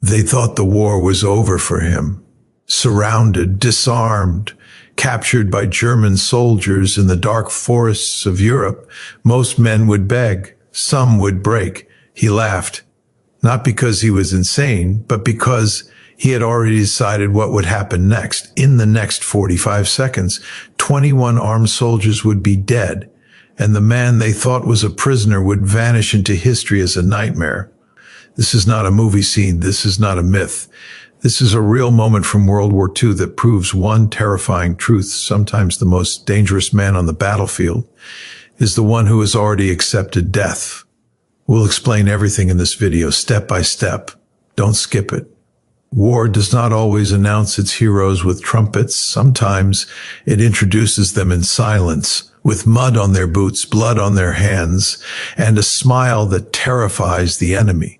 They thought the war was over for him. Surrounded, disarmed, captured by German soldiers in the dark forests of Europe, most men would beg, some would break. He laughed, not because he was insane, but because he had already decided what would happen next. In the next 45 seconds, 21 armed soldiers would be dead, and the man they thought was a prisoner would vanish into history as a nightmare. This is not a movie scene. This is not a myth. This is a real moment from World War II that proves one terrifying truth. Sometimes the most dangerous man on the battlefield is the one who has already accepted death. We'll explain everything in this video, step by step. Don't skip it. War does not always announce its heroes with trumpets. Sometimes it introduces them in silence, with mud on their boots, blood on their hands, and a smile that terrifies the enemy.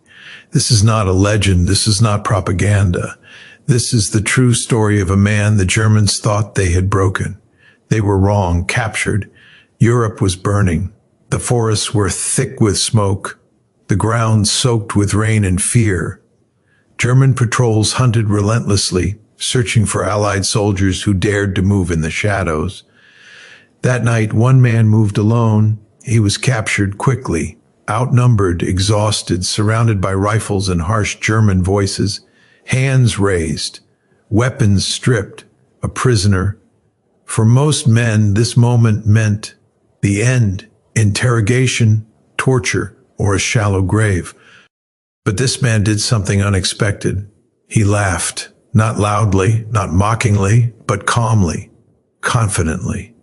This is not a legend. This is not propaganda. This is the true story of a man the Germans thought they had broken. They were wrong, captured. Europe was burning. The forests were thick with smoke, the ground soaked with rain and fear. German patrols hunted relentlessly, searching for Allied soldiers who dared to move in the shadows. That night, one man moved alone. He was captured quickly, outnumbered, exhausted, surrounded by rifles and harsh German voices, hands raised, weapons stripped, a prisoner. For most men, this moment meant the end, interrogation, torture, or a shallow grave. But this man did something unexpected. He laughed, not loudly, not mockingly, but calmly, confidently.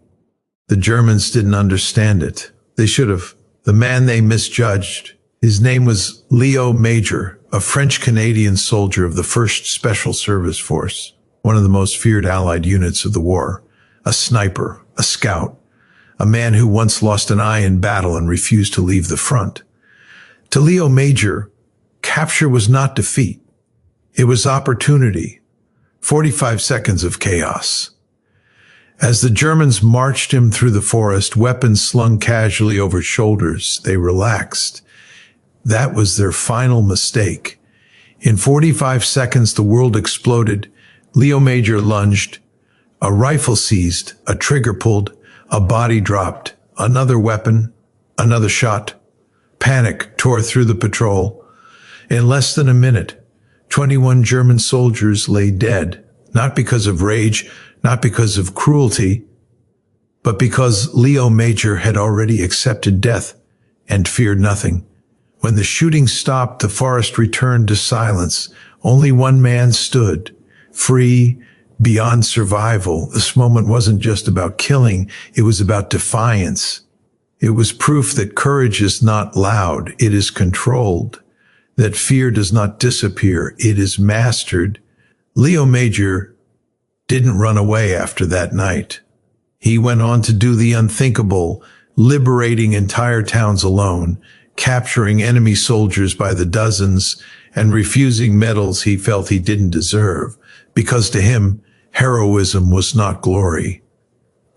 The Germans didn't understand it. They should have. The man they misjudged, his name was Leo Major, a French-Canadian soldier of the 1st Special Service Force, one of the most feared Allied units of the war, a sniper, a scout, a man who once lost an eye in battle and refused to leave the front. To Leo Major, capture was not defeat. It was opportunity. 45 seconds of chaos. As the Germans marched him through the forest, weapons slung casually over shoulders, they relaxed. That was their final mistake. In 45 seconds, the world exploded. Leo Major lunged. A rifle seized, a trigger pulled, a body dropped, another weapon, another shot. Panic tore through the patrol. In less than a minute, 21 German soldiers lay dead, not because of rage, not because of cruelty, but because Leo Major had already accepted death and feared nothing. When the shooting stopped, the forest returned to silence. Only one man stood, free, beyond survival. This moment wasn't just about killing, it was about defiance. It was proof that courage is not loud, it is controlled. That fear does not disappear, it is mastered. Leo Major didn't run away after that night. He went on to do the unthinkable, liberating entire towns alone, capturing enemy soldiers by the dozens, and refusing medals he felt he didn't deserve, because to him, heroism was not glory.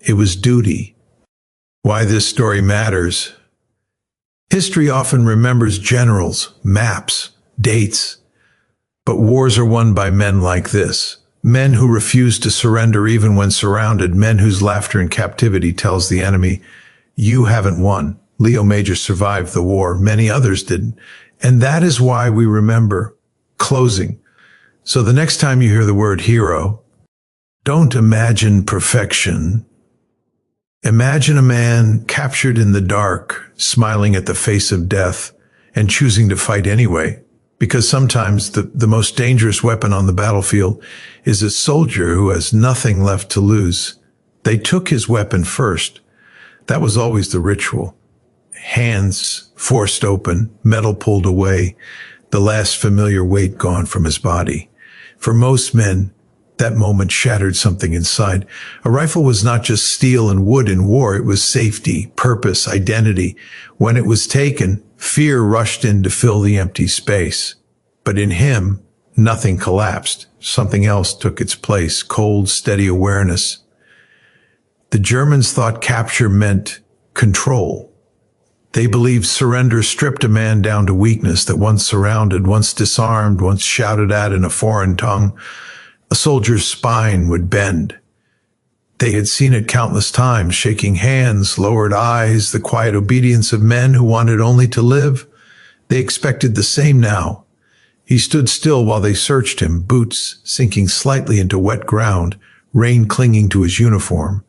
It was duty. Why this story matters. History often remembers generals, maps, dates, but wars are won by men like this. Men who refuse to surrender even when surrounded, men whose laughter in captivity tells the enemy, you haven't won. Leo Major survived the war. Many others didn't. And that is why we remember. Closing. So the next time you hear the word hero, don't imagine perfection. Imagine a man captured in the dark, smiling at the face of death and choosing to fight anyway. Because sometimes the most dangerous weapon on the battlefield is a soldier who has nothing left to lose. They took his weapon first. That was always the ritual. Hands forced open, metal pulled away, the last familiar weight gone from his body. For most men, that moment shattered something inside. A rifle was not just steel and wood in war, it was safety, purpose, identity. When it was taken, fear rushed in to fill the empty space. But in him, nothing collapsed. Something else took its place, cold, steady awareness. The Germans thought capture meant control. They believed surrender stripped a man down to weakness, that once surrounded, once disarmed, once shouted at in a foreign tongue, a soldier's spine would bend. They had seen it countless times, shaking hands, lowered eyes, the quiet obedience of men who wanted only to live. They expected the same now. He stood still while they searched him, boots sinking slightly into wet ground, rain clinging to his uniform.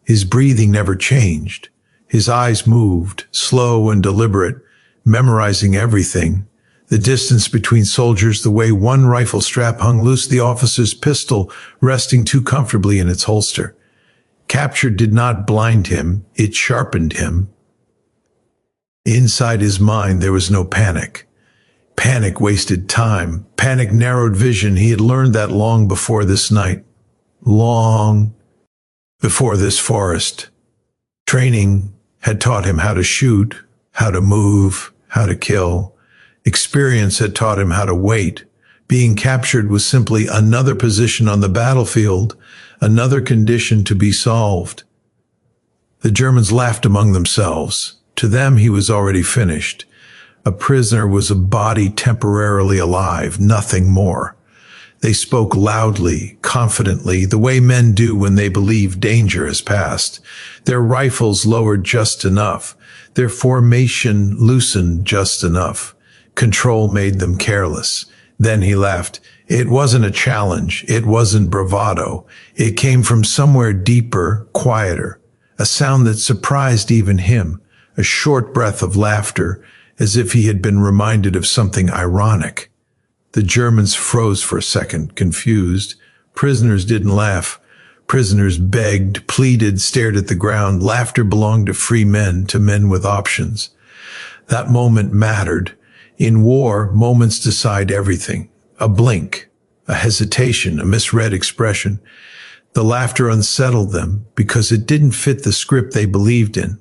His breathing never changed. His eyes moved, slow and deliberate, memorizing everything. The distance between soldiers, the way one rifle strap hung loose, the officer's pistol resting too comfortably in its holster. Capture did not blind him, it sharpened him. Inside his mind there was no panic. Panic wasted time. Panic narrowed vision. He had learned that long before this night. Long before this forest. Training had taught him how to shoot, how to move, how to kill. Experience had taught him how to wait. Being captured was simply another position on the battlefield, another condition to be solved. The Germans laughed among themselves. To them, he was already finished. A prisoner was a body temporarily alive, nothing more. They spoke loudly, confidently, the way men do when they believe danger has passed. Their rifles lowered just enough. Their formation loosened just enough. Control made them careless. Then he laughed. It wasn't a challenge. It wasn't bravado. It came from somewhere deeper, quieter. A sound that surprised even him. A short breath of laughter, as if he had been reminded of something ironic. The Germans froze for a second, confused. Prisoners didn't laugh. Prisoners begged, pleaded, stared at the ground. Laughter belonged to free men, to men with options. That moment mattered. In war, moments decide everything. A blink, a hesitation, a misread expression. The laughter unsettled them because it didn't fit the script they believed in.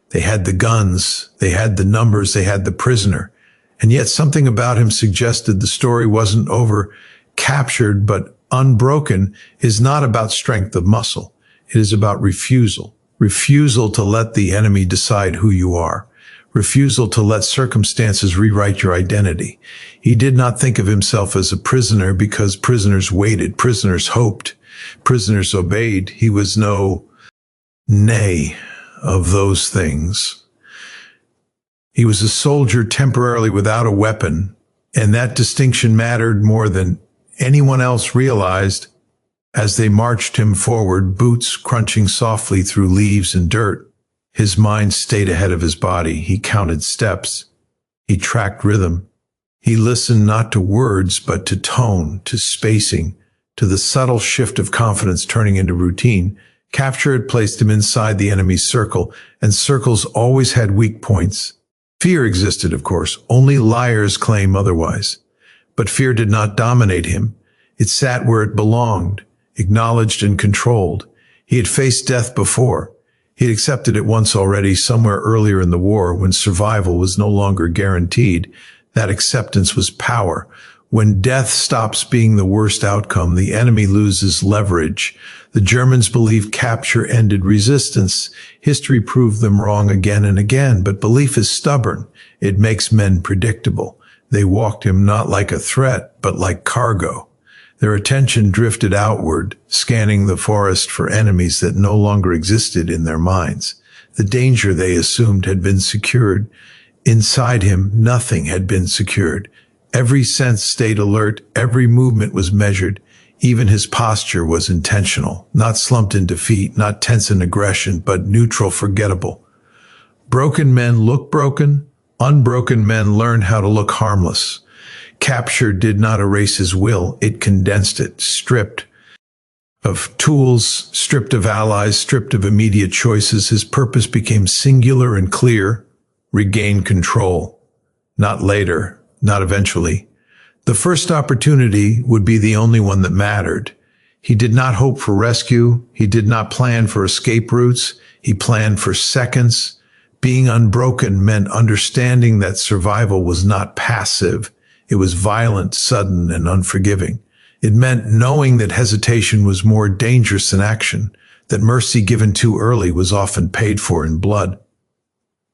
They had the guns, they had the numbers, they had the prisoner. And yet something about him suggested the story wasn't over. Captured but unbroken is not about strength of muscle. It is about refusal. Refusal to let the enemy decide who you are. Refusal to let circumstances rewrite your identity. He did not think of himself as a prisoner because prisoners waited, prisoners hoped, prisoners obeyed. He was no nay of those things. He was a soldier temporarily without a weapon, and that distinction mattered more than anyone else realized. As they marched him forward, boots crunching softly through leaves and dirt, his mind stayed ahead of his body. He counted steps. He tracked rhythm. He listened not to words, but to tone, to spacing, to the subtle shift of confidence turning into routine. Capture had placed him inside the enemy's circle, and circles always had weak points. Fear existed, of course. Only liars claim otherwise. But fear did not dominate him. It sat where it belonged, acknowledged and controlled. He had faced death before. He had accepted it once already, somewhere earlier in the war, when survival was no longer guaranteed. That acceptance was power. When death stops being the worst outcome, the enemy loses leverage. The Germans believed capture ended resistance. History proved them wrong again and again, but belief is stubborn. It makes men predictable. They walked him not like a threat, but like cargo. Their attention drifted outward, scanning the forest for enemies that no longer existed in their minds. The danger they assumed had been secured. Inside him, nothing had been secured. Every sense stayed alert, every movement was measured, even his posture was intentional, not slumped in defeat, not tense in aggression, but neutral, forgettable. Broken men look broken, unbroken men learn how to look harmless. Capture did not erase his will, it condensed it, stripped of tools, stripped of allies, stripped of immediate choices. His purpose became singular and clear, regain control. Not later. Not eventually. The first opportunity would be the only one that mattered. He did not hope for rescue. He did not plan for escape routes. He planned for seconds. Being unbroken meant understanding that survival was not passive. It was violent, sudden, and unforgiving. It meant knowing that hesitation was more dangerous than action, that mercy given too early was often paid for in blood.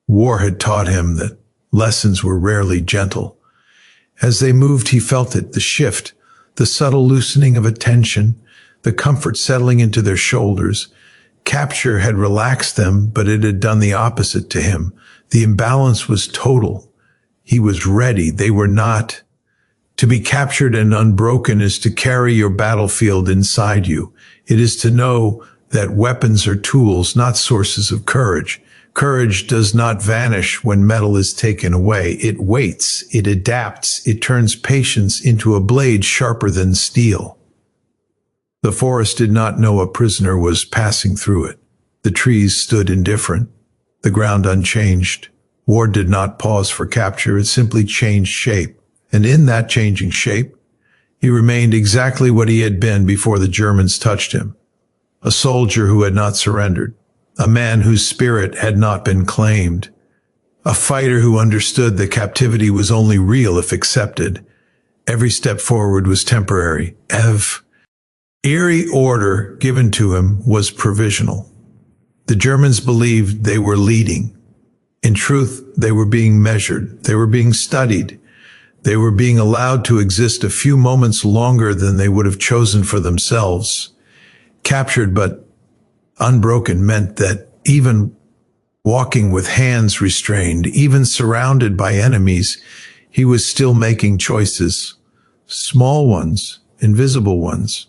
War had taught him that lessons were rarely gentle. As they moved, he felt it, the shift, the subtle loosening of attention, the comfort settling into their shoulders. Capture had relaxed them, but it had done the opposite to him. The imbalance was total. He was ready. They were not. To be captured and unbroken is to carry your battlefield inside you. It is to know that weapons are tools, not sources of courage. Courage does not vanish when metal is taken away. It waits, it adapts, it turns patience into a blade sharper than steel. The forest did not know a prisoner was passing through it. The trees stood indifferent, the ground unchanged. War did not pause for capture, it simply changed shape. And in that changing shape, he remained exactly what he had been before the Germans touched him. A soldier who had not surrendered. A man whose spirit had not been claimed. A fighter who understood that captivity was only real if accepted. Every step forward was temporary. Eerie order given to him was provisional. The Germans believed they were leading. In truth, they were being measured. They were being studied. They were being allowed to exist a few moments longer than they would have chosen for themselves. Captured but unbroken meant that even walking with hands restrained, even surrounded by enemies, he was still making choices. Small ones, invisible ones.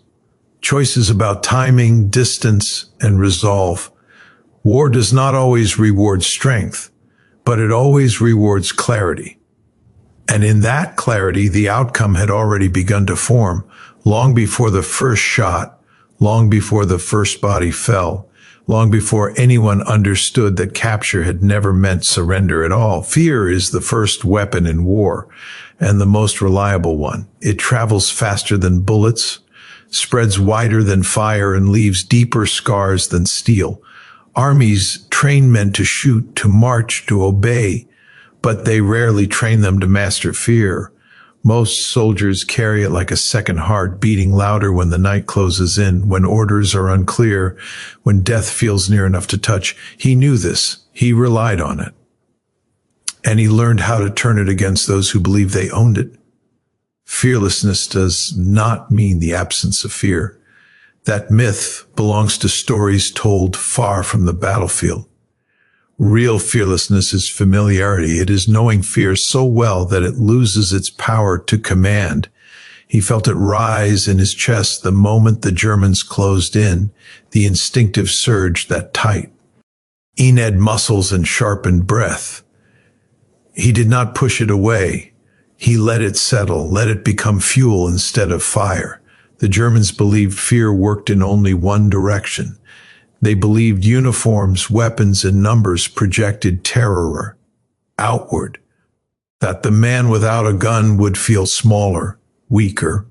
Choices about timing, distance, and resolve. War does not always reward strength, but it always rewards clarity. And in that clarity, the outcome had already begun to form, long before the first shot, long before the first body fell, long before anyone understood that capture had never meant surrender at all. Fear is the first weapon in war, and the most reliable one. It travels faster than bullets, spreads wider than fire, and leaves deeper scars than steel. Armies train men to shoot, to march, to obey, but they rarely train them to master fear. Most soldiers carry it like a second heart, beating louder when the night closes in, when orders are unclear, when death feels near enough to touch. He knew this. He relied on it. And he learned how to turn it against those who believe they owned it. Fearlessness does not mean the absence of fear. That myth belongs to stories told far from the battlefield. Real fearlessness is familiarity. It is knowing fear so well that it loses its power to command. He felt it rise in his chest the moment the Germans closed in, the instinctive surge, that tight, Enid muscles and sharpened breath. He did not push it away. He let it settle, let it become fuel instead of fire. The Germans believed fear worked in only one direction. They believed uniforms, weapons, and numbers projected terror outward, that the man without a gun would feel smaller, weaker,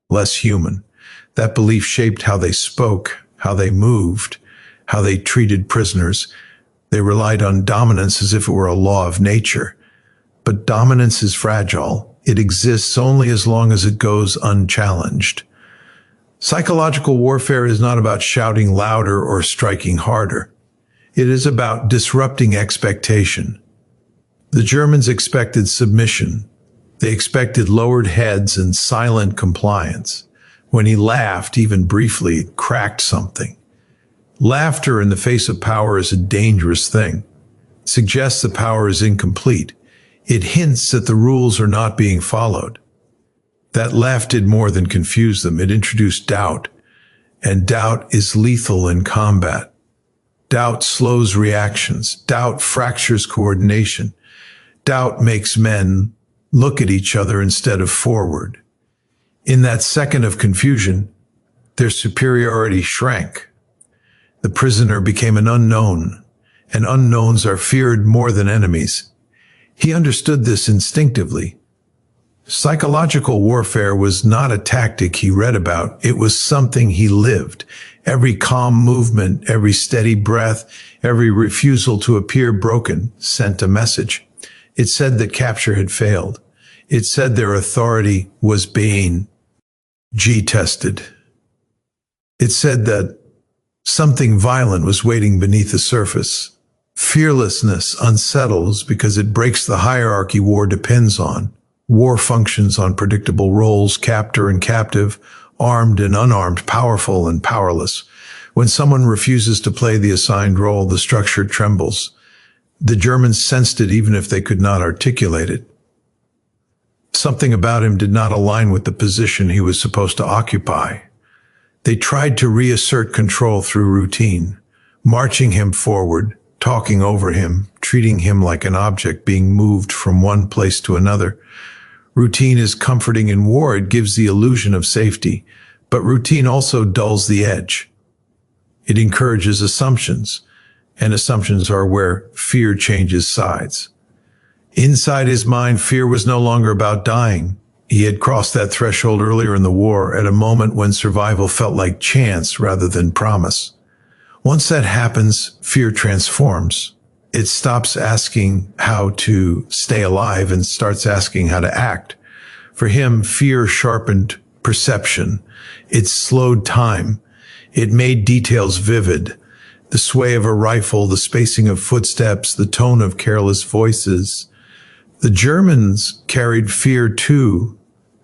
less human. That belief shaped how they spoke, how they moved, how they treated prisoners. They relied on dominance as if it were a law of nature. But dominance is fragile. It exists only as long as it goes unchallenged. Psychological warfare is not about shouting louder or striking harder. It is about disrupting expectation. The Germans expected submission. They expected lowered heads and silent compliance. When he laughed, even briefly, it cracked something. Laughter in the face of power is a dangerous thing. It suggests the power is incomplete. It hints that the rules are not being followed. That laugh did more than confuse them. It introduced doubt, and doubt is lethal in combat. Doubt slows reactions. Doubt fractures coordination. Doubt makes men look at each other instead of forward. In that second of confusion, their superiority shrank. The prisoner became an unknown, and unknowns are feared more than enemies. He understood this instinctively. Psychological warfare was not a tactic he read about. It was something he lived. Every calm movement, every steady breath, every refusal to appear broken sent a message. It said that capture had failed. It said their authority was being G-tested. It said that something violent was waiting beneath the surface. Fearlessness unsettles because it breaks the hierarchy war depends on. War functions on predictable roles, captor and captive, armed and unarmed, powerful and powerless. When someone refuses to play the assigned role, the structure trembles. The Germans sensed it even if they could not articulate it. Something about him did not align with the position he was supposed to occupy. They tried to reassert control through routine, marching him forward, talking over him, treating him like an object being moved from one place to another. Routine is comforting in war. It gives the illusion of safety, but routine also dulls the edge. It encourages assumptions, and assumptions are where fear changes sides. Inside his mind, fear was no longer about dying. He had crossed that threshold earlier in the war at a moment when survival felt like chance rather than promise. Once that happens, fear transforms. It stops asking how to stay alive and starts asking how to act. For him, fear sharpened perception. It slowed time. It made details vivid. The sway of a rifle, the spacing of footsteps, the tone of careless voices. The Germans carried fear too,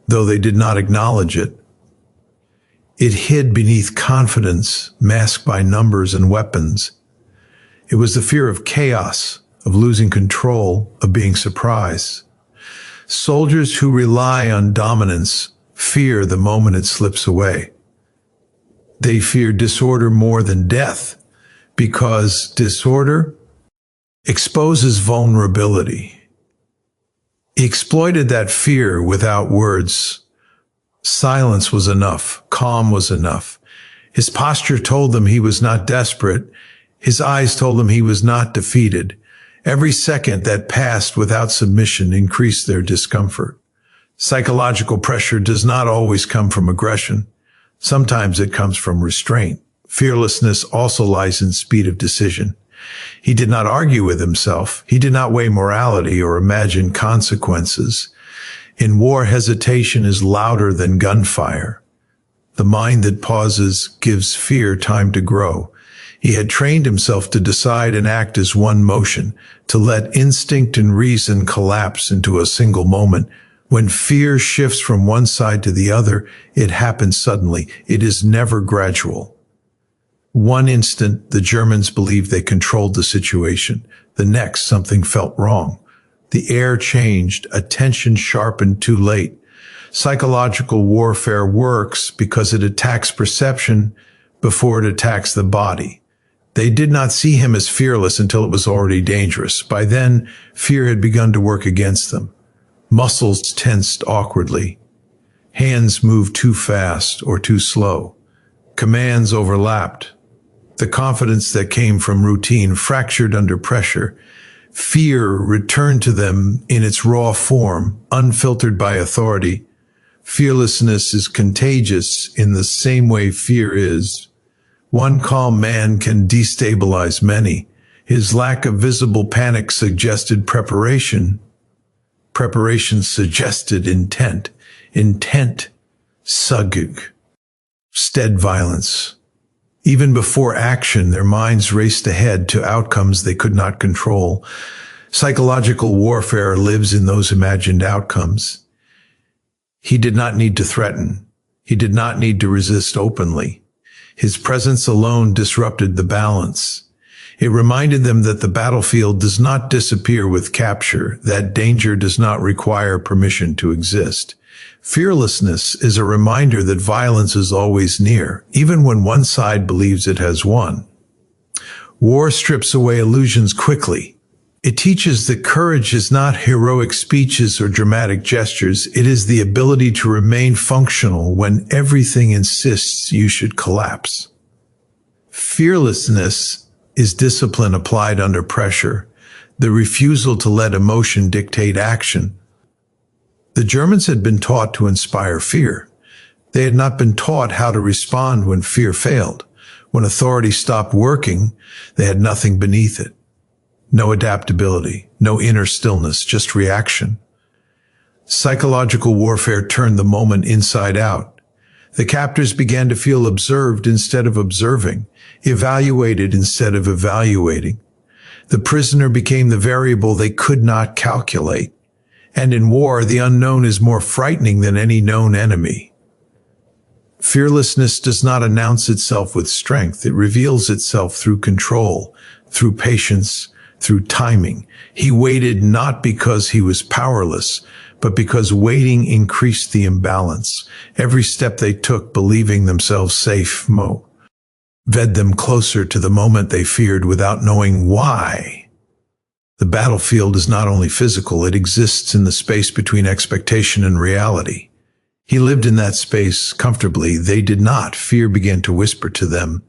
though they did not acknowledge it. It hid beneath confidence, masked by numbers and weapons. It was the fear of chaos, of losing control, of being surprised. Soldiers who rely on dominance fear the moment it slips away. They fear disorder more than death, because disorder exposes vulnerability. He exploited that fear without words. Silence was enough. Calm was enough. His posture told them he was not desperate. His eyes told him he was not defeated. Every second that passed without submission increased their discomfort. Psychological pressure does not always come from aggression. Sometimes it comes from restraint. Fearlessness also lies in speed of decision. He did not argue with himself. He did not weigh morality or imagine consequences. In war, hesitation is louder than gunfire. The mind that pauses gives fear time to grow. He had trained himself to decide and act as one motion, to let instinct and reason collapse into a single moment. When fear shifts from one side to the other, it happens suddenly. It is never gradual. One instant, the Germans believed they controlled the situation. The next, something felt wrong. The air changed, attention sharpened too late. Psychological warfare works because it attacks perception before it attacks the body. They did not see him as fearless until it was already dangerous. By then, fear had begun to work against them. Muscles tensed awkwardly. Hands moved too fast or too slow. Commands overlapped. The confidence that came from routine fractured under pressure. Fear returned to them in its raw form, unfiltered by authority. Fearlessness is contagious in the same way fear is. One calm man can destabilize many. His lack of visible panic suggested preparation. Preparation suggested intent. Intent, sugug, stead violence. Even before action, their minds raced ahead to outcomes they could not control. Psychological warfare lives in those imagined outcomes. He did not need to threaten. He did not need to resist openly. His presence alone disrupted the balance. It reminded them that the battlefield does not disappear with capture, that danger does not require permission to exist. Fearlessness is a reminder that violence is always near, even when one side believes it has won. War strips away illusions quickly. It teaches that courage is not heroic speeches or dramatic gestures. It is the ability to remain functional when everything insists you should collapse. Fearlessness is discipline applied under pressure, the refusal to let emotion dictate action. The Germans had been taught to inspire fear. They had not been taught how to respond when fear failed. When authority stopped working, they had nothing beneath it. No adaptability, no inner stillness, just reaction. Psychological warfare turned the moment inside out. The captors began to feel observed instead of observing, evaluated instead of evaluating. The prisoner became the variable they could not calculate. And in war, the unknown is more frightening than any known enemy. Fearlessness does not announce itself with strength. It reveals itself through control, through patience, through timing. He waited not because he was powerless, but because waiting increased the imbalance. Every step they took, believing themselves safe, led them closer to the moment they feared without knowing why. The battlefield is not only physical, it exists in the space between expectation and reality. He lived in that space comfortably. They did not. Fear began to whisper to them.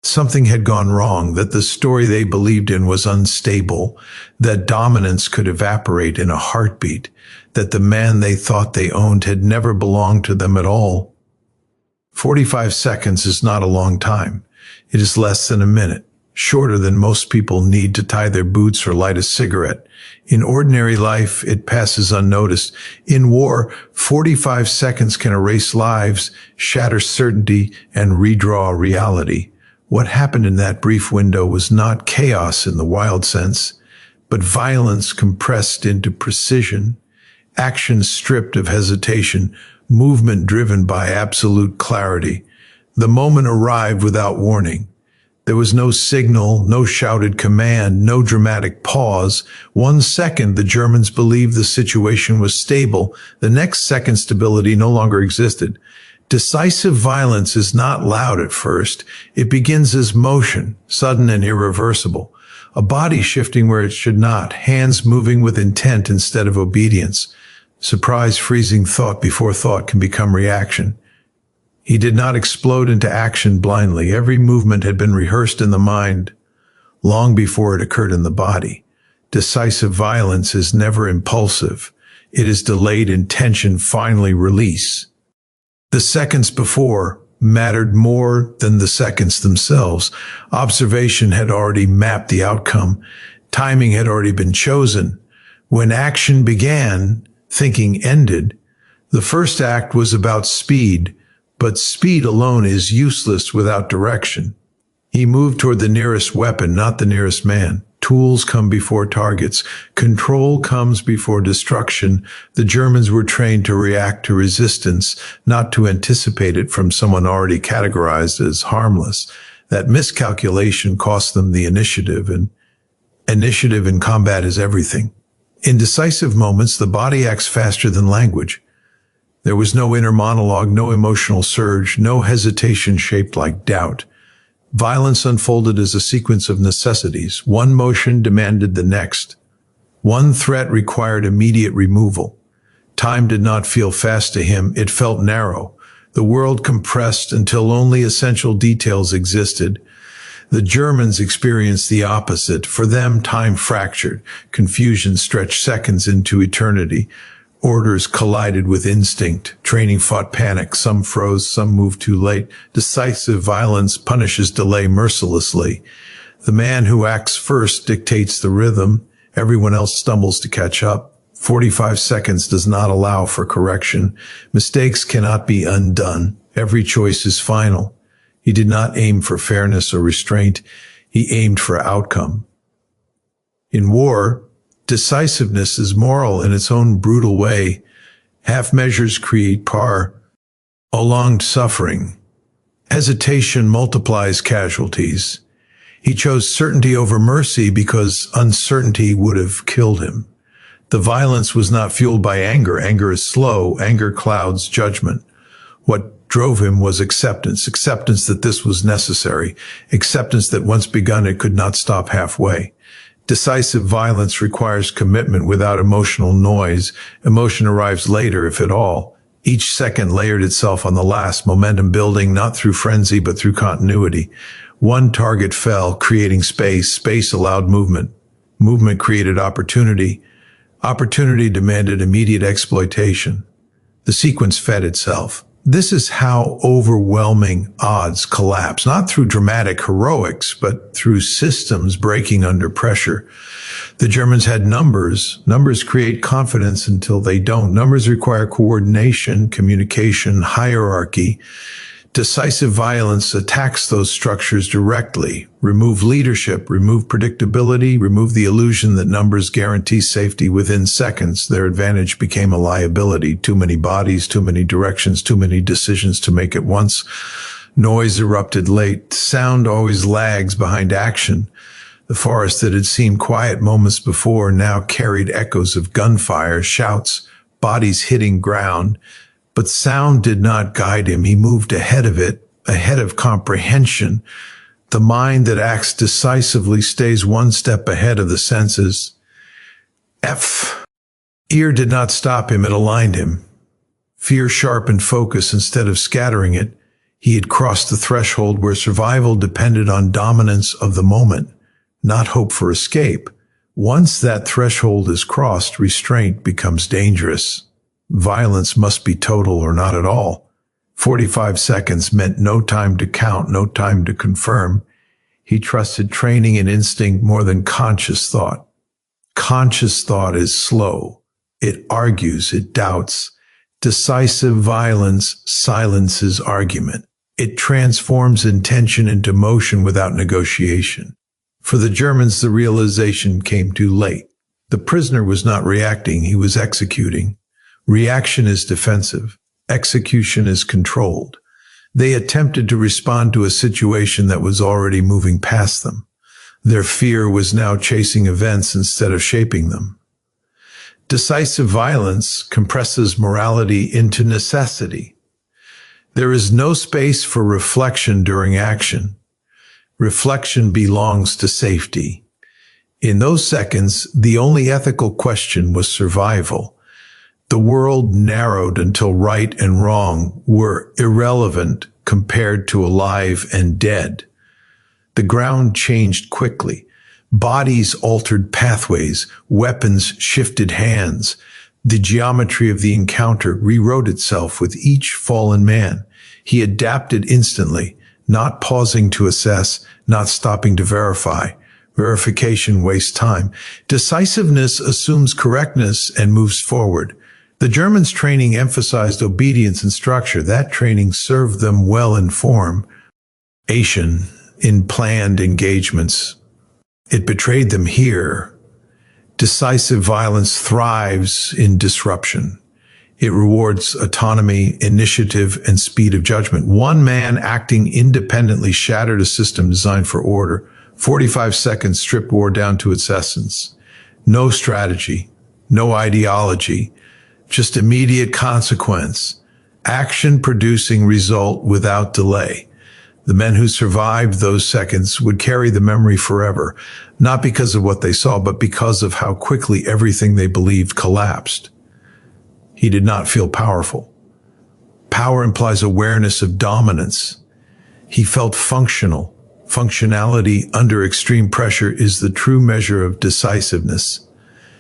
Something had gone wrong, that the story they believed in was unstable, that dominance could evaporate in a heartbeat, that the man they thought they owned had never belonged to them at all. 45 seconds is not a long time. It is less than a minute, shorter than most people need to tie their boots or light a cigarette. In ordinary life, it passes unnoticed. In war, 45 seconds can erase lives, shatter certainty, and redraw reality. What happened in that brief window was not chaos in the wild sense, but violence compressed into precision, action stripped of hesitation, movement driven by absolute clarity. The moment arrived without warning. There was no signal, no shouted command, no dramatic pause. 1 second, the Germans believed the situation was stable. The next second, stability no longer existed. Decisive violence is not loud at first. It begins as motion, sudden and irreversible. A body shifting where it should not, hands moving with intent instead of obedience. Surprise freezing thought before thought can become reaction. He did not explode into action blindly. Every movement had been rehearsed in the mind long before it occurred in the body. Decisive violence is never impulsive. It is delayed intention, finally release. The seconds before mattered more than the seconds themselves. Observation had already mapped the outcome. Timing had already been chosen. When action began, thinking ended. The first act was about speed, but speed alone is useless without direction. He moved toward the nearest weapon, not the nearest man. Tools come before targets. Control comes before destruction. The Germans were trained to react to resistance, not to anticipate it from someone already categorized as harmless. That miscalculation cost them the initiative, and initiative in combat is everything. In decisive moments, the body acts faster than language. There was no inner monologue, no emotional surge, no hesitation shaped like doubt. Violence unfolded as a sequence of necessities. One motion demanded the next. One threat required immediate removal. Time did not feel fast to him. It felt narrow. The world compressed until only essential details existed. The Germans experienced the opposite. For them, time fractured. Confusion stretched seconds into eternity. Orders collided with instinct. Training fought panic. Some froze, some moved too late. Decisive violence punishes delay mercilessly. The man who acts first dictates the rhythm. Everyone else stumbles to catch up. 45 seconds does not allow for correction. Mistakes cannot be undone. Every choice is final. He did not aim for fairness or restraint. He aimed for outcome. In war, decisiveness is moral in its own brutal way. Half measures create prolonged suffering. Hesitation multiplies casualties. He chose certainty over mercy because uncertainty would have killed him. The violence was not fueled by anger. Anger is slow. Anger clouds judgment. What drove him was acceptance that this was necessary, acceptance that once begun it could not stop halfway. Decisive violence requires commitment without emotional noise. Emotion arrives later, if at all. Each second layered itself on the last, momentum building not through frenzy but through continuity. One target fell, creating space. Space allowed movement. Movement created opportunity. Opportunity demanded immediate exploitation. The sequence fed itself. This is how overwhelming odds collapse, not through dramatic heroics, but through systems breaking under pressure. The Germans had numbers. Numbers create confidence until they don't. Numbers require coordination, communication, hierarchy. Decisive violence attacks those structures directly. Remove leadership, remove predictability, remove the illusion that numbers guarantee safety. Within seconds, their advantage became a liability. Too many bodies, too many directions, too many decisions to make at once. Noise erupted late. Sound always lags behind action. The forest that had seemed quiet moments before now carried echoes of gunfire, shouts, bodies hitting ground. But sound did not guide him. He moved ahead of it, ahead of comprehension. The mind that acts decisively stays one step ahead of the senses. Ear did not stop him, it aligned him. Fear sharpened focus instead of scattering it. He had crossed the threshold where survival depended on dominance of the moment, not hope for escape. Once that threshold is crossed, restraint becomes dangerous. Violence must be total or not at all. 45 seconds meant no time to count, no time to confirm. He trusted training and instinct more than conscious thought. Conscious thought is slow. It argues, it doubts. Decisive violence silences argument. It transforms intention into motion without negotiation. For the Germans, the realization came too late. The prisoner was not reacting, he was executing. Reaction is defensive. Execution is controlled. They attempted to respond to a situation that was already moving past them. Their fear was now chasing events instead of shaping them. Decisive violence compresses morality into necessity. There is no space for reflection during action. Reflection belongs to safety. In those seconds, the only ethical question was survival. The world narrowed until right and wrong were irrelevant compared to alive and dead. The ground changed quickly. Bodies altered pathways, weapons shifted hands. The geometry of the encounter rewrote itself with each fallen man. He adapted instantly, not pausing to assess, not stopping to verify. Verification wastes time. Decisiveness assumes correctness and moves forward. The Germans' training emphasized obedience and structure. That training served them well in form, in planned engagements. It betrayed them here. Decisive violence thrives in disruption. It rewards autonomy, initiative, and speed of judgment. One man acting independently shattered a system designed for order. 45 seconds stripped war down to its essence. No strategy, no ideology, just immediate consequence. Action producing result without delay. The men who survived those seconds would carry the memory forever, not because of what they saw, but because of how quickly everything they believed collapsed. He did not feel powerful. Power implies awareness of dominance. He felt functional. Functionality under extreme pressure is the true measure of decisiveness.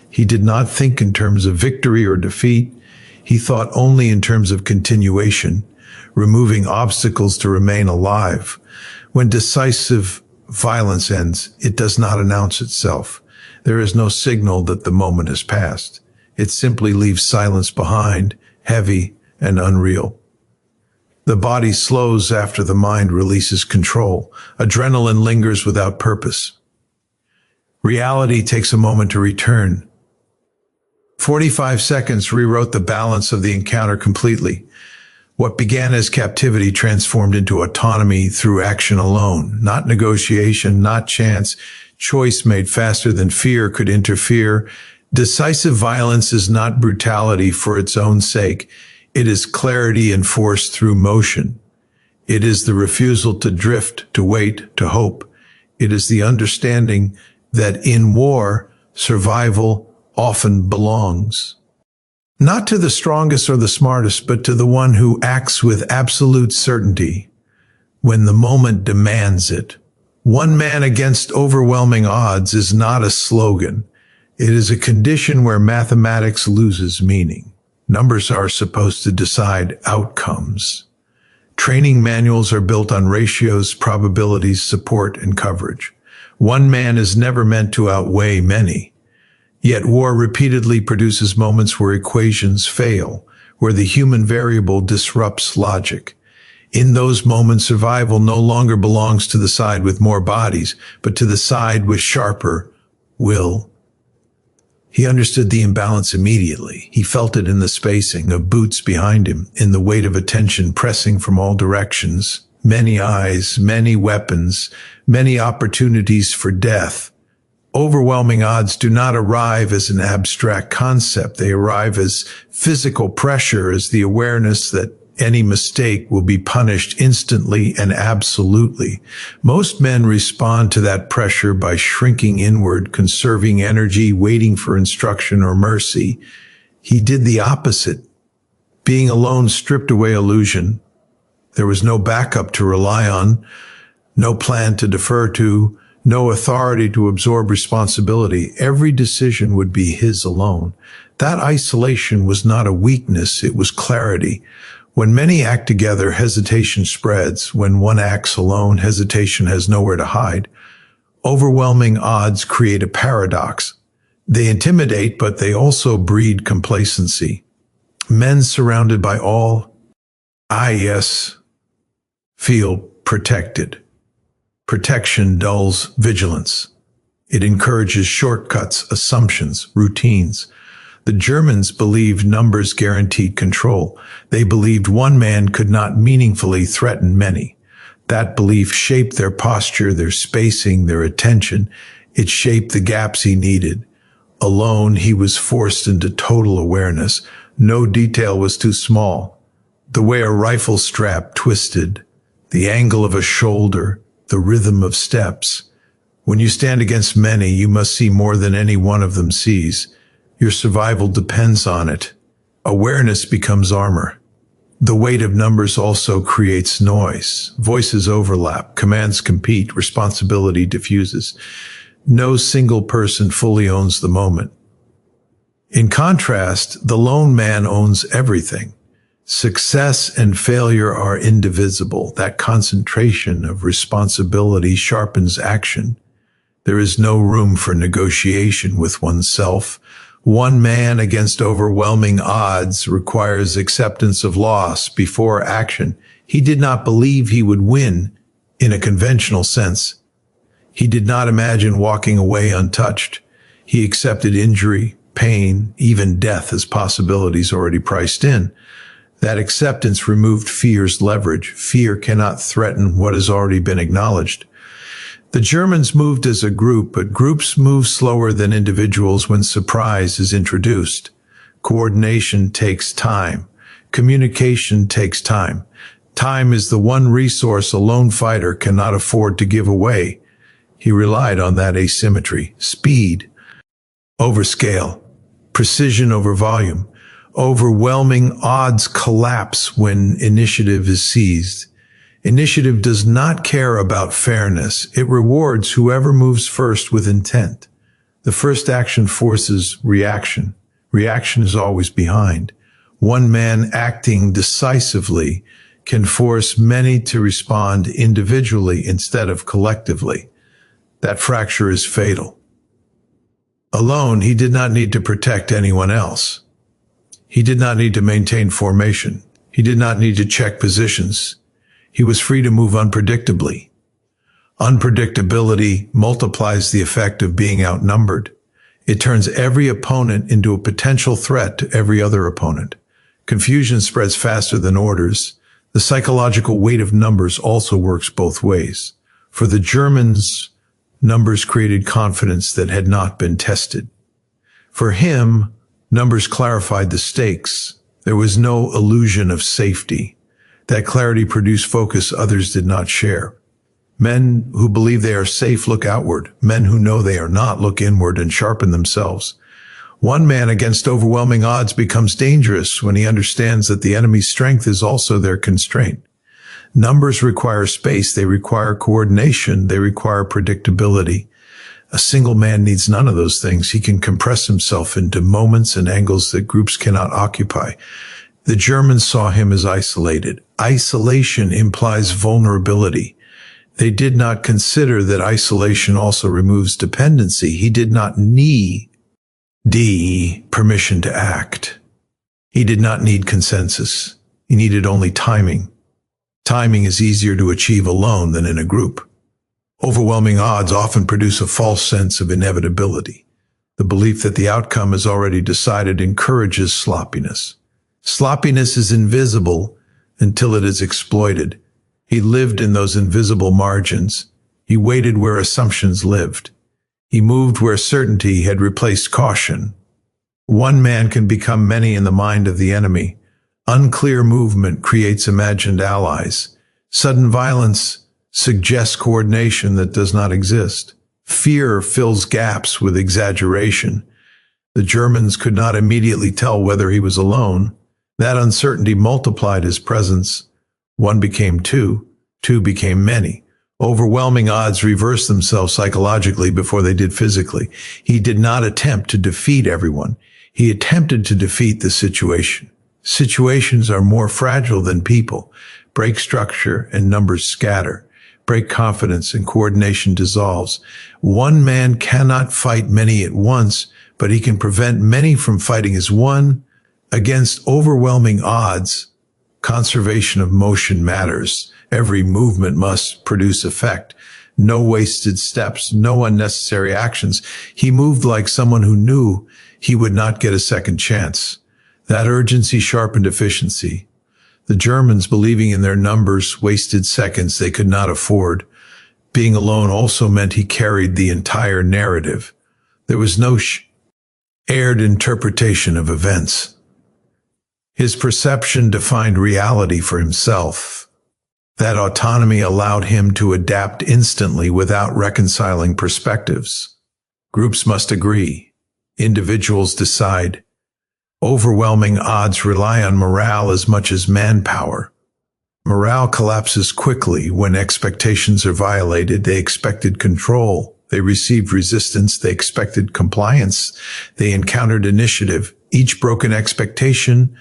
He did not think in terms of victory or defeat. He thought only in terms of continuation, removing obstacles to remain alive. When decisive violence ends, it does not announce itself. There is no signal that the moment has passed. It simply leaves silence behind, heavy and unreal. The body slows after the mind releases control. Adrenaline lingers without purpose. Reality takes a moment to return. 45 seconds rewrote the balance of the encounter completely. What began as captivity transformed into autonomy through action alone, not negotiation, not chance. Choice made faster than fear could interfere. Decisive violence is not brutality for its own sake. It is clarity enforced through motion. It is the refusal to drift, to wait, to hope. It is the understanding that in war, survival often belongs not to the strongest or the smartest, but to the one who acts with absolute certainty when the moment demands it. One man against overwhelming odds is not a slogan. It is a condition where mathematics loses meaning. Numbers are supposed to decide outcomes. Training manuals are built on ratios, probabilities, support, and coverage. One man is never meant to outweigh many. Yet war repeatedly produces moments where equations fail, where the human variable disrupts logic. In those moments, survival no longer belongs to the side with more bodies, but to the side with sharper will. He understood the imbalance immediately. He felt it in the spacing of boots behind him, in the weight of attention pressing from all directions, many eyes, many weapons, many opportunities for death. Overwhelming odds do not arrive as an abstract concept. They arrive as physical pressure, as the awareness that any mistake will be punished instantly and absolutely. Most men respond to that pressure by shrinking inward, conserving energy, waiting for instruction or mercy. He did the opposite. Being alone stripped away illusion. There was no backup to rely on, no plan to defer to, no authority to absorb responsibility. Every decision would be his alone. That isolation was not a weakness, it was clarity. When many act together, hesitation spreads. When one acts alone, hesitation has nowhere to hide. Overwhelming odds create a paradox. They intimidate, but they also breed complacency. Men surrounded by all eyes feel protected. Protection dulls vigilance. It encourages shortcuts, assumptions, routines. The Germans believed numbers guaranteed control. They believed one man could not meaningfully threaten many. That belief shaped their posture, their spacing, their attention. It shaped the gaps he needed. Alone, he was forced into total awareness. No detail was too small. The way a rifle strap twisted, the angle of a shoulder, the rhythm of steps. When you stand against many, you must see more than any one of them sees. Your survival depends on it. Awareness becomes armor. The weight of numbers also creates noise. Voices overlap, commands compete, responsibility diffuses. No single person fully owns the moment. In contrast, the lone man owns everything. Success and failure are indivisible. That concentration of responsibility sharpens action. There is no room for negotiation with oneself. One man against overwhelming odds requires acceptance of loss before action. He did not believe he would win in a conventional sense. He did not imagine walking away untouched. He accepted injury, pain, even death as possibilities already priced in. That acceptance removed fear's leverage. Fear cannot threaten what has already been acknowledged. The Germans moved as a group, but groups move slower than individuals when surprise is introduced. Coordination takes time. Communication takes time. Time is the one resource a lone fighter cannot afford to give away. He relied on that asymmetry. Speed over scale. Precision over volume. Overwhelming odds collapse when initiative is seized. Initiative does not care about fairness. It rewards whoever moves first with intent. The first action forces reaction. Reaction is always behind. One man acting decisively can force many to respond individually instead of collectively. That fracture is fatal. Alone, he did not need to protect anyone else. He did not need to maintain formation. He did not need to check positions. He was free to move unpredictably. Unpredictability multiplies the effect of being outnumbered. It turns every opponent into a potential threat to every other opponent. Confusion spreads faster than orders. The psychological weight of numbers also works both ways. For the Germans, numbers created confidence that had not been tested. For him, numbers clarified the stakes. There was no illusion of safety. That clarity produced focus others did not share. Men who believe they are safe look outward. Men who know they are not look inward and sharpen themselves. One man against overwhelming odds becomes dangerous when he understands that the enemy's strength is also their constraint. Numbers require space. They require coordination. They require predictability. A single man needs none of those things. He can compress himself into moments and angles that groups cannot occupy. The Germans saw him as isolated. Isolation implies vulnerability. They did not consider that isolation also removes dependency. He did not need permission to act. He did not need consensus. He needed only timing. Timing is easier to achieve alone than in a group. Overwhelming odds often produce a false sense of inevitability. The belief that the outcome is already decided encourages sloppiness. Sloppiness is invisible until it is exploited. He lived in those invisible margins. He waited where assumptions lived. He moved where certainty had replaced caution. One man can become many in the mind of the enemy. Unclear movement creates imagined allies. Sudden violence suggests coordination that does not exist. Fear fills gaps with exaggeration. The Germans could not immediately tell whether he was alone. That uncertainty multiplied his presence. One became two became many. Overwhelming odds reversed themselves psychologically before they did physically. He did not attempt to defeat everyone. He attempted to defeat the situation. Situations are more fragile than people. Break structure and numbers scatter. Break confidence and coordination dissolves. One man cannot fight many at once, but he can prevent many from fighting as one. Against overwhelming odds, conservation of motion matters. Every movement must produce effect. No wasted steps, no unnecessary actions. He moved like someone who knew he would not get a second chance. That urgency sharpened efficiency. The Germans, believing in their numbers, wasted seconds they could not afford. Being alone also meant he carried the entire narrative. There was no shared interpretation of events. His perception defined reality for himself. That autonomy allowed him to adapt instantly without reconciling perspectives. Groups must agree. Individuals decide. Overwhelming odds rely on morale as much as manpower. Morale collapses quickly when expectations are violated. They expected control. They received resistance. They expected compliance. They encountered initiative. Each broken expectation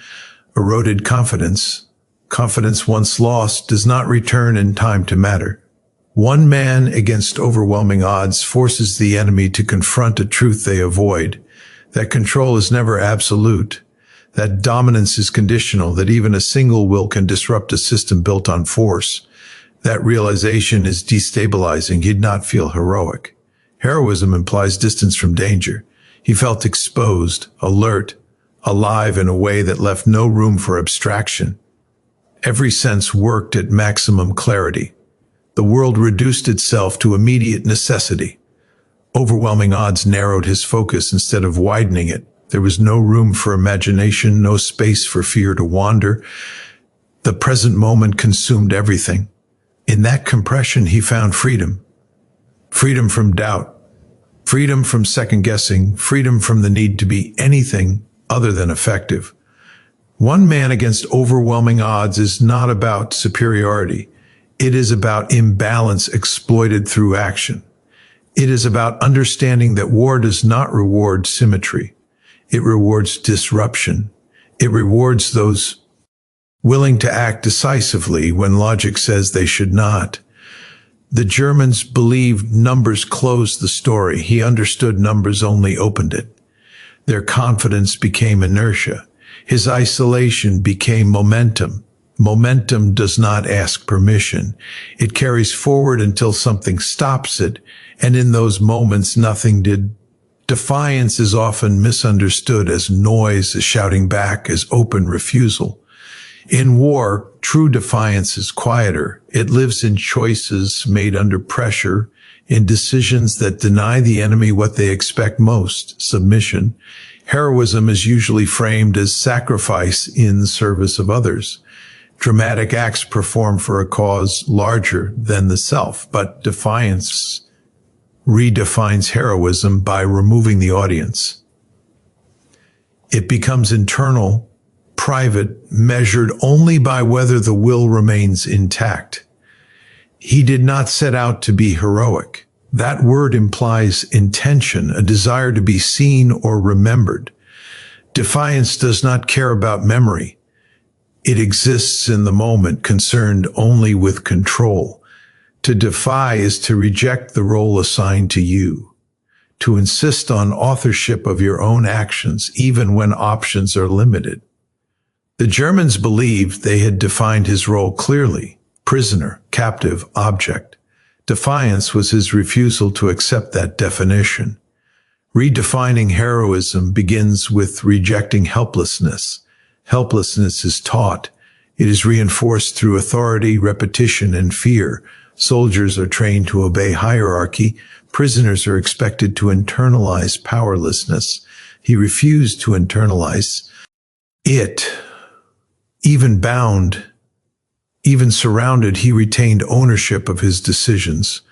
eroded confidence. Confidence once lost does not return in time to matter. One man against overwhelming odds forces the enemy to confront a truth they avoid. That control is never absolute. That dominance is conditional, that even a single will can disrupt a system built on force. That realization is destabilizing. He'd not feel heroic. Heroism implies distance from danger. He felt exposed, alert, alive in a way that left no room for abstraction. Every sense worked at maximum clarity. The world reduced itself to immediate necessity. Overwhelming odds narrowed his focus instead of widening it. There was no room for imagination, no space for fear to wander. The present moment consumed everything. In that compression, he found freedom. Freedom from doubt. Freedom from second-guessing. Freedom from the need to be anything other than effective. One man against overwhelming odds is not about superiority. It is about imbalance exploited through action. It is about understanding that war does not reward symmetry. It rewards disruption. It rewards those willing to act decisively when logic says they should not. The Germans believed numbers closed the story. He understood numbers only opened it. Their confidence became inertia. His isolation became momentum. Momentum does not ask permission. It carries forward until something stops it, and in those moments nothing did. Defiance is often misunderstood as noise, as shouting back, as open refusal. In war, true defiance is quieter. It lives in choices made under pressure, in decisions that deny the enemy what they expect most, submission. Heroism is usually framed as sacrifice in service of others. Dramatic acts performed for a cause larger than the self, but defiance redefines heroism by removing the audience. It becomes internal, private, measured only by whether the will remains intact. He did not set out to be heroic. That word implies intention, a desire to be seen or remembered. Defiance does not care about memory. It exists in the moment, concerned only with control. To defy is to reject the role assigned to you, to insist on authorship of your own actions, even when options are limited. The Germans believed they had defined his role clearly. prisoner, captive, object. Defiance was his refusal to accept that definition. Redefining heroism begins with rejecting helplessness. Helplessness is taught. It is reinforced through authority, repetition, and fear. Soldiers are trained to obey hierarchy. Prisoners are expected to internalize powerlessness. He refused to internalize it. Even bound, even surrounded, he retained ownership of his decisions.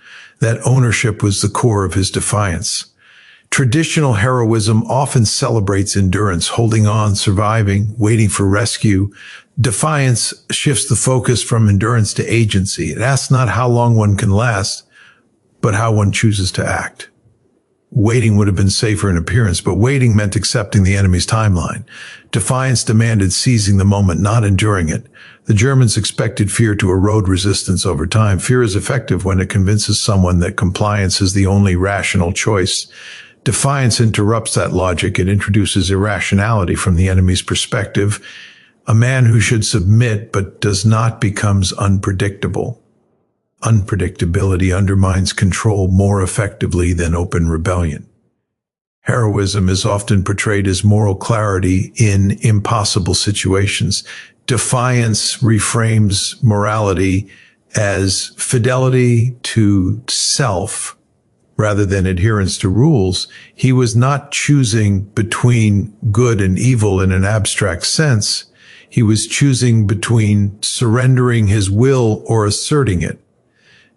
That ownership was the core of his defiance. Traditional heroism often celebrates endurance, holding on, surviving, waiting for rescue. Defiance shifts the focus from endurance to agency. It asks not how long one can last, but how one chooses to act. Waiting would have been safer in appearance, but waiting meant accepting the enemy's timeline. Defiance demanded seizing the moment, not enduring it. The Germans expected fear to erode resistance over time. Fear is effective when it convinces someone that compliance is the only rational choice. Defiance interrupts that logic. It introduces irrationality from the enemy's perspective. A man who should submit but does not becomes unpredictable. Unpredictability undermines control more effectively than open rebellion. Heroism is often portrayed as moral clarity in impossible situations. Defiance reframes morality as fidelity to self rather than adherence to rules. He was not choosing between good and evil in an abstract sense. He was choosing between surrendering his will or asserting it.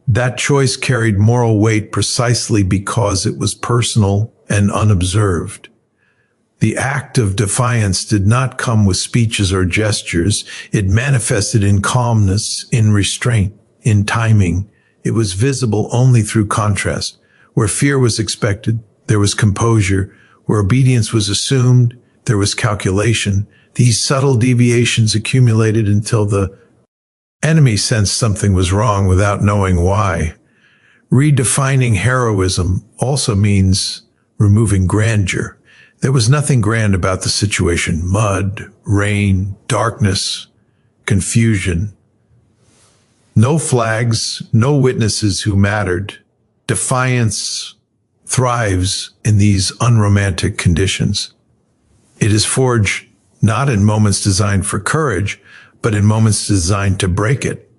That choice carried moral weight precisely because it was personal and unobserved. The act of defiance did not come with speeches or gestures. It manifested in calmness, in restraint, in timing. It was visible only through contrast. Where fear was expected, there was composure. Where obedience was assumed, there was calculation. These subtle deviations accumulated until the enemy sensed something was wrong without knowing why. Redefining heroism also means removing grandeur. There was nothing grand about the situation. Mud, rain, darkness, confusion. No flags, no witnesses who mattered. Defiance thrives in these unromantic conditions. It is forged not in moments designed for courage, but in moments designed to break it.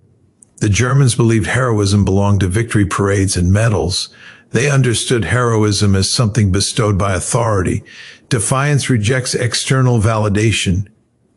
The Germans believed heroism belonged to victory parades and medals. They understood heroism as something bestowed by authority. Defiance rejects external validation.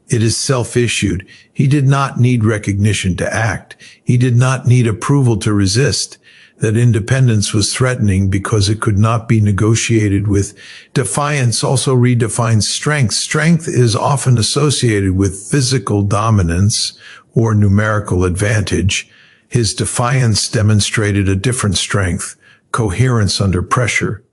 It is self-issued. He did not need recognition to act. He did not need approval to resist. That independence was threatening because it could not be negotiated with. Defiance also redefines strength. Strength is often associated with physical dominance or numerical advantage. His defiance demonstrated a different strength, coherence under pressure,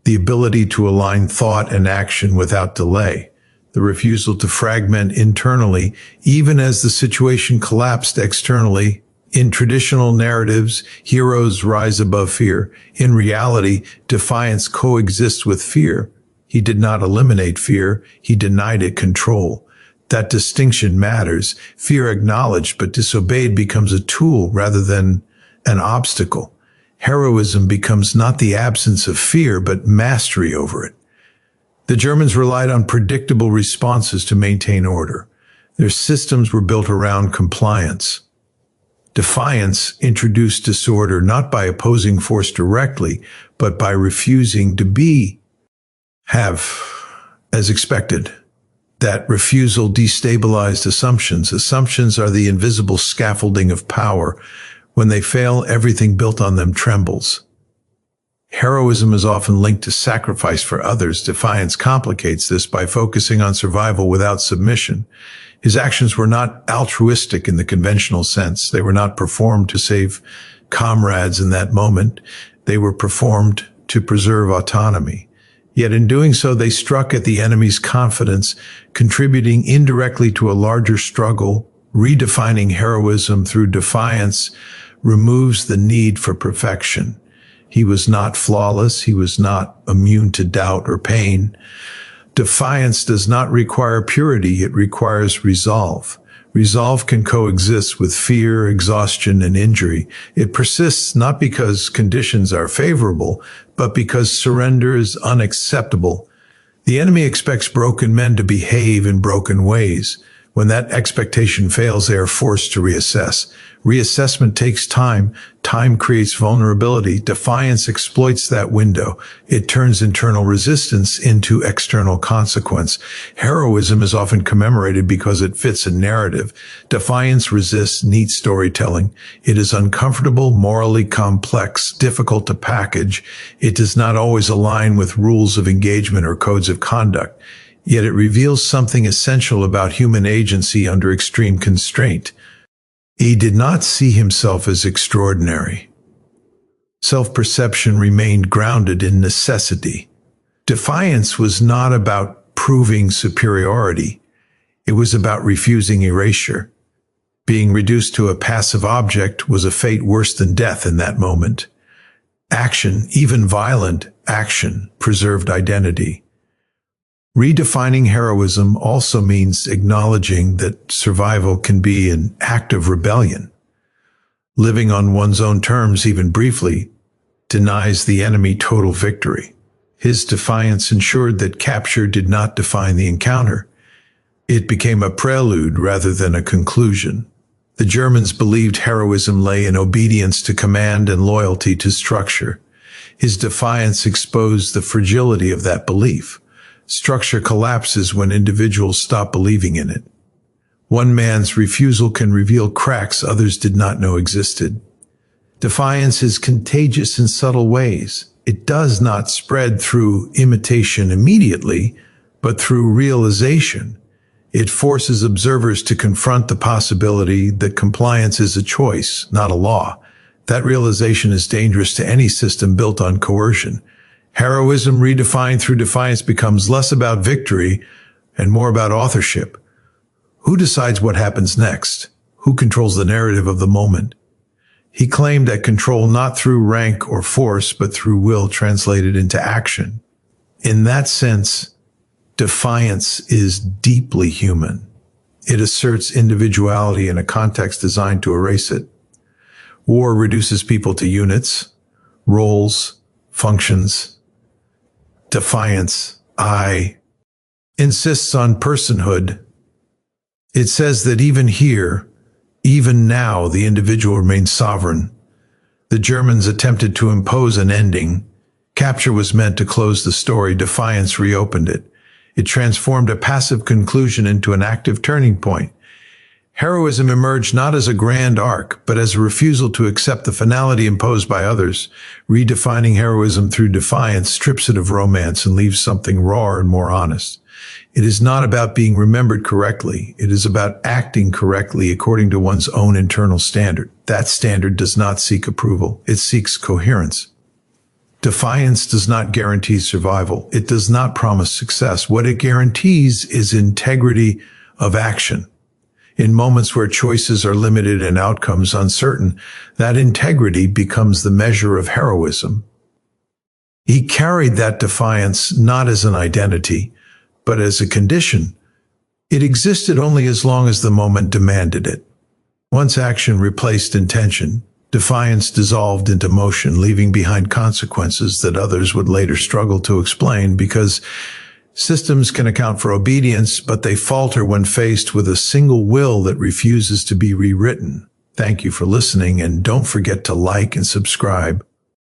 the ability to align thought and action without delay, the refusal to fragment internally, even as the situation collapsed externally. In traditional narratives, heroes rise above fear. In reality, defiance coexists with fear. He did not eliminate fear. He denied it control. That distinction matters. Fear acknowledged but disobeyed becomes a tool rather than an obstacle. Heroism becomes not the absence of fear, but mastery over it. The Germans relied on predictable responses to maintain order. Their systems were built around compliance. Defiance introduced disorder not by opposing force directly, but by refusing to have as expected. That refusal destabilized assumptions. Assumptions are the invisible scaffolding of power. When they fail, everything built on them trembles. Heroism is often linked to sacrifice for others. Defiance complicates this by focusing on survival without submission. His actions were not altruistic in the conventional sense. They were not performed to save comrades in that moment. They were performed to preserve autonomy. Yet in doing so, they struck at the enemy's confidence, contributing indirectly to a larger struggle. Redefining heroism through defiance removes the need for perfection. He was not flawless. He was not immune to doubt or pain. Defiance does not require purity. It requires resolve. Resolve can coexist with fear, exhaustion, and injury. It persists not because conditions are favorable, but because surrender is unacceptable. The enemy expects broken men to behave in broken ways. When that expectation fails, they are forced to reassess. Reassessment takes time. Time creates vulnerability. Defiance exploits that window. It turns internal resistance into external consequence. Heroism is often commemorated because it fits a narrative. Defiance resists neat storytelling. It is uncomfortable, morally complex, difficult to package. It does not always align with rules of engagement or codes of conduct. Yet it reveals something essential about human agency under extreme constraint. He did not see himself as extraordinary. Self-perception remained grounded in necessity. Defiance was not about proving superiority. It was about refusing erasure. Being reduced to a passive object was a fate worse than death in that moment. Action, even violent action, preserved identity. Redefining heroism also means acknowledging that survival can be an act of rebellion. Living on one's own terms, even briefly, denies the enemy total victory. His defiance ensured that capture did not define the encounter. It became a prelude rather than a conclusion. The Germans believed heroism lay in obedience to command and loyalty to structure. His defiance exposed the fragility of that belief. Structure collapses when individuals stop believing in it. One man's refusal can reveal cracks others did not know existed. Defiance is contagious in subtle ways. It does not spread through imitation immediately, but through realization. It forces observers to confront the possibility that compliance is a choice, not a law. That realization is dangerous to any system built on coercion. Heroism redefined through defiance becomes less about victory and more about authorship. Who decides what happens next? Who controls the narrative of the moment? He claimed that control not through rank or force, but through will translated into action. In that sense, defiance is deeply human. It asserts individuality in a context designed to erase it. War reduces people to units, roles, functions. Defiance, insists on personhood. It says that even here, even now, the individual remains sovereign. The Germans attempted to impose an ending. Capture was meant to close the story. Defiance reopened it. It transformed a passive conclusion into an active turning point. Heroism emerged not as a grand arc, but as a refusal to accept the finality imposed by others. Redefining heroism through defiance strips it of romance and leaves something raw and more honest. It is not about being remembered correctly. It is about acting correctly according to one's own internal standard. That standard does not seek approval. It seeks coherence. Defiance does not guarantee survival. It does not promise success. What it guarantees is integrity of action. In moments where choices are limited and outcomes uncertain, that integrity becomes the measure of heroism. He carried that defiance not as an identity, but as a condition. It existed only as long as the moment demanded it. Once action replaced intention, defiance dissolved into motion, leaving behind consequences that others would later struggle to explain, because systems can account for obedience, but they falter when faced with a single will that refuses to be rewritten. Thank you for listening, and don't forget to like and subscribe.